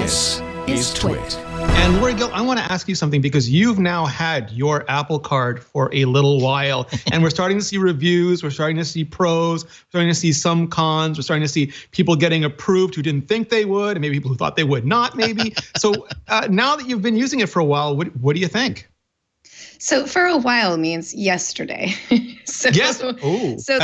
This is TWiT. And Lory Gil, I want to ask you something because you've now had your Apple Card for a little while, and we're starting to see reviews, we're starting to see pros, we're starting to see some cons, we're starting to see people getting approved who didn't think they would, and maybe people who thought they would not, maybe. So now that you've been using it for a while, what do you think? So for a while means yesterday. Yes. So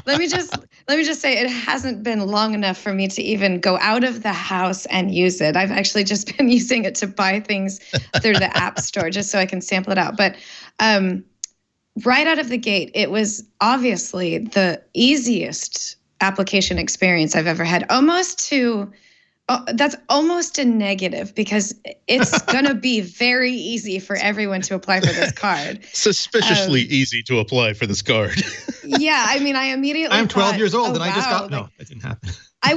let me just say it hasn't been long enough for me to even go out of the house and use it. I've actually just been using it to buy things through the App Store just so I can sample it out. But right out of the gate, it was obviously the easiest application experience I've ever had. That's almost a negative because it's going to be very easy for everyone to apply for this card. Suspiciously easy to apply for this card. Yeah, I mean, I immediately I'm 12 years old oh, and I just wow, got, no, that didn't happen. I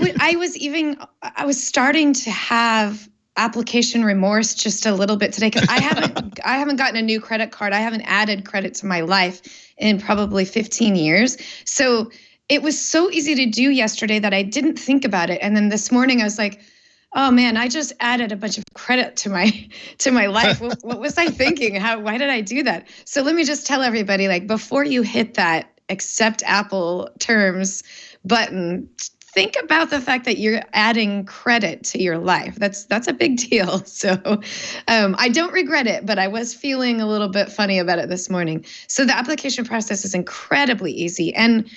was starting to have application remorse just a little bit today because I haven't gotten a new credit card. I haven't added credit to my life in probably 15 years. So it was so easy to do yesterday that I didn't think about it. And then this morning I was like, oh man, I just added a bunch of credit to my life. What was I thinking? Why did I do that? So let me just tell everybody, like, before you hit that accept Apple terms button, think about the fact that you're adding credit to your life. That's a big deal. So I don't regret it, but I was feeling a little bit funny about it this morning. So the application process is incredibly easy. And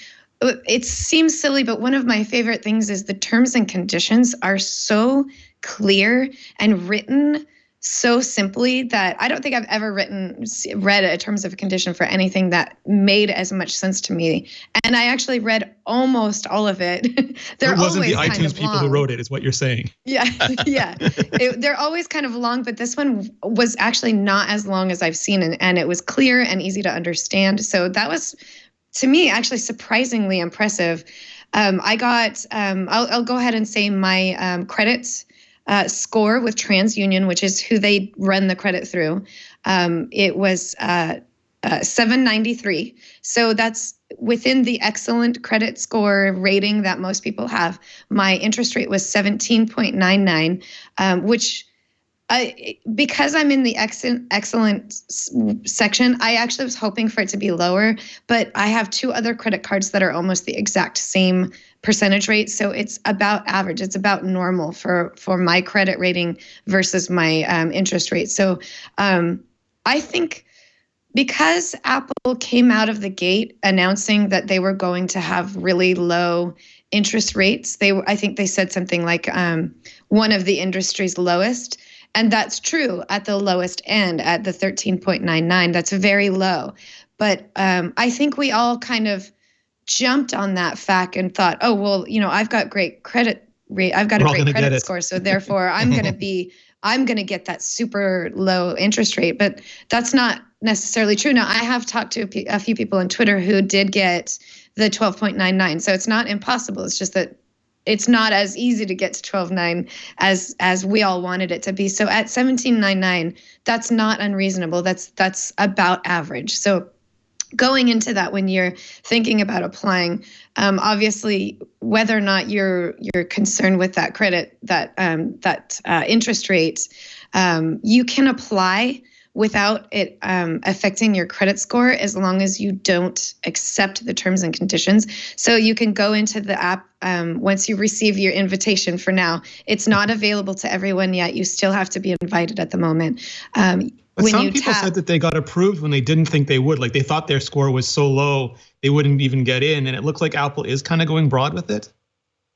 it seems silly, but one of my favorite things is the terms and conditions are so clear and written so simply that I don't think I've ever read a terms of condition for anything that made as much sense to me. And I actually read almost all of it. It wasn't the iTunes people who wrote it, is what you're saying. Yeah, yeah. They're always kind of long, but this one was actually not as long as I've seen, and it was clear and easy to understand. So that was, to me, actually surprisingly impressive. I got, I'll go ahead and say my credit score with TransUnion, which is who they run the credit through. It was 793. So that's within the excellent credit score rating that most people have. My interest rate was 17.99, which because I'm in the excellent section, I actually was hoping for it to be lower, but I have two other credit cards that are almost the exact same percentage rate. So it's about average. It's about normal for my credit rating versus my interest rate. So I think because Apple came out of the gate announcing that they were going to have really low interest rates, I think they said something like one of the industry's lowest. And that's true at the lowest end, at the 13.99. That's very low. But I think we all kind of jumped on that fact and thought, oh, well, I've got great credit rate. I've got a great credit score. So therefore, I'm going to get that super low interest rate. But that's not necessarily true. Now, I have talked to a few people on Twitter who did get the 12.99. So it's not impossible. It's just that it's not as easy to get to 12.9 as we all wanted it to be. So at 17.99, that's not unreasonable. That's about average. So going into that, when you're thinking about applying, obviously, whether or not you're concerned with that credit, that interest rate, you can apply without it affecting your credit score as long as you don't accept the terms and conditions. So you can go into the app once you receive your invitation. For now, it's not available to everyone yet. You still have to be invited at the moment. But some people said that they got approved when they didn't think they would. Like they thought their score was so low, they wouldn't even get in. And it looks like Apple is kind of going broad with it.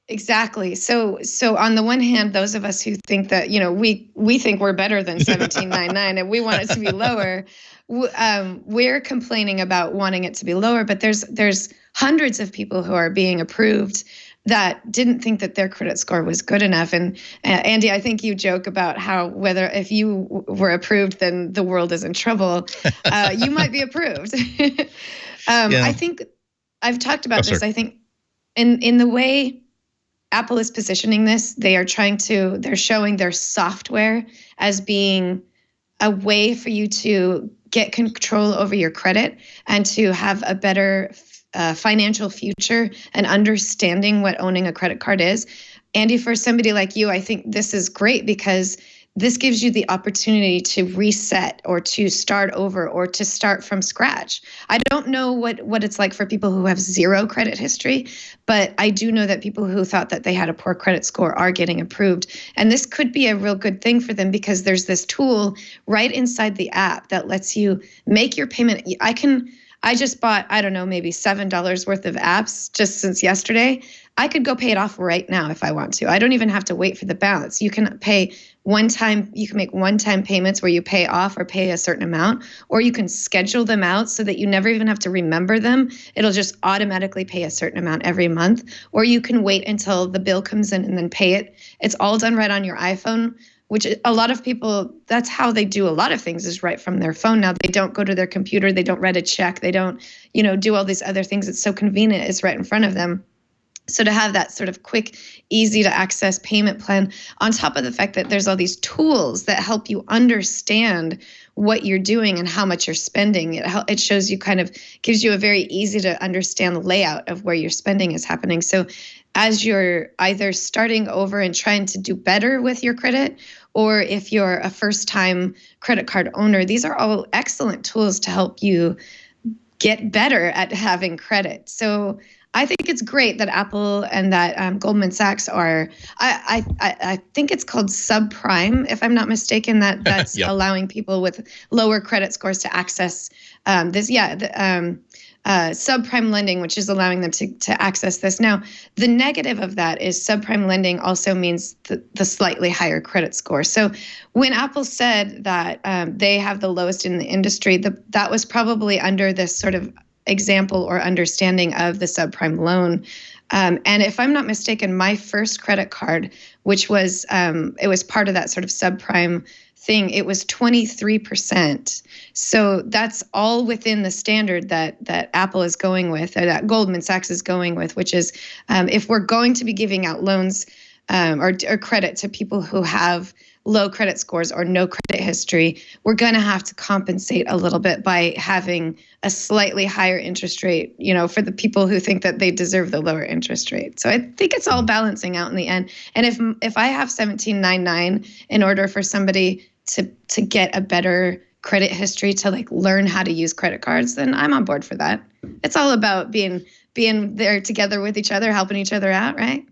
Exactly. So on the one hand, those of us who think that, we think we're better than 17.99 and we want it to be lower, we're complaining about wanting it to be lower. But there's hundreds of people who are being approved that didn't think that their credit score was good enough. And Andy, I think you joke about how if you were approved, then the world is in trouble. You might be approved. I think I've talked about this. I think in the way Apple is positioning this, they're showing their software as being a way for you to get control over your credit and to have a better financial future and understanding what owning a credit card is. Andy, for somebody like you, I think this is great because this gives you the opportunity to reset or to start over or to start from scratch. I don't know what it's like for people who have zero credit history, but I do know that people who thought that they had a poor credit score are getting approved. And this could be a real good thing for them because there's this tool right inside the app that lets you make your payment. I just bought, I don't know, maybe $7 worth of apps just since yesterday. I could go pay it off right now if I want to. I don't even have to wait for the balance. You can pay you can make one-time payments where you pay off or pay a certain amount, or you can schedule them out so that you never even have to remember them. It'll just automatically pay a certain amount every month, or you can wait until the bill comes in and then pay it. It's all done right on your iPhone, which a lot of people, that's how they do a lot of things, is right from their phone now. They don't go to their computer. They don't write a check. They don't, do all these other things. It's so convenient. It's right in front of them. So to have that sort of quick, easy to access payment plan, on top of the fact that there's all these tools that help you understand what you're doing and how much you're spending, it shows you, kind of gives you a very easy to understand layout of where your spending is happening. So as you're either starting over and trying to do better with your credit, or if you're a first-time credit card owner, these are all excellent tools to help you get better at having credit. So I think it's great that Apple and that Goldman Sachs are, I think it's called subprime, if I'm not mistaken, that's Yep. allowing people with lower credit scores to access subprime lending, which is allowing them to access this. Now, the negative of that is subprime lending also means the slightly higher credit score. So when Apple said that they have the lowest in the industry, that was probably under this sort of example or understanding of the subprime loan. And if I'm not mistaken, my first credit card, which was, it was part of that sort of subprime thing, it was 23%. So that's all within the standard that Apple is going with, or that Goldman Sachs is going with, which is if we're going to be giving out loans or credit to people who have low credit scores or no credit history, we're going to have to compensate a little bit by having a slightly higher interest rate, for the people who think that they deserve the lower interest rate. So I think it's all balancing out in the end. And if I have 1799 in order for somebody to get a better credit history, to learn how to use credit cards, then I'm on board for that. It's all about being there together with each other, helping each other out, right?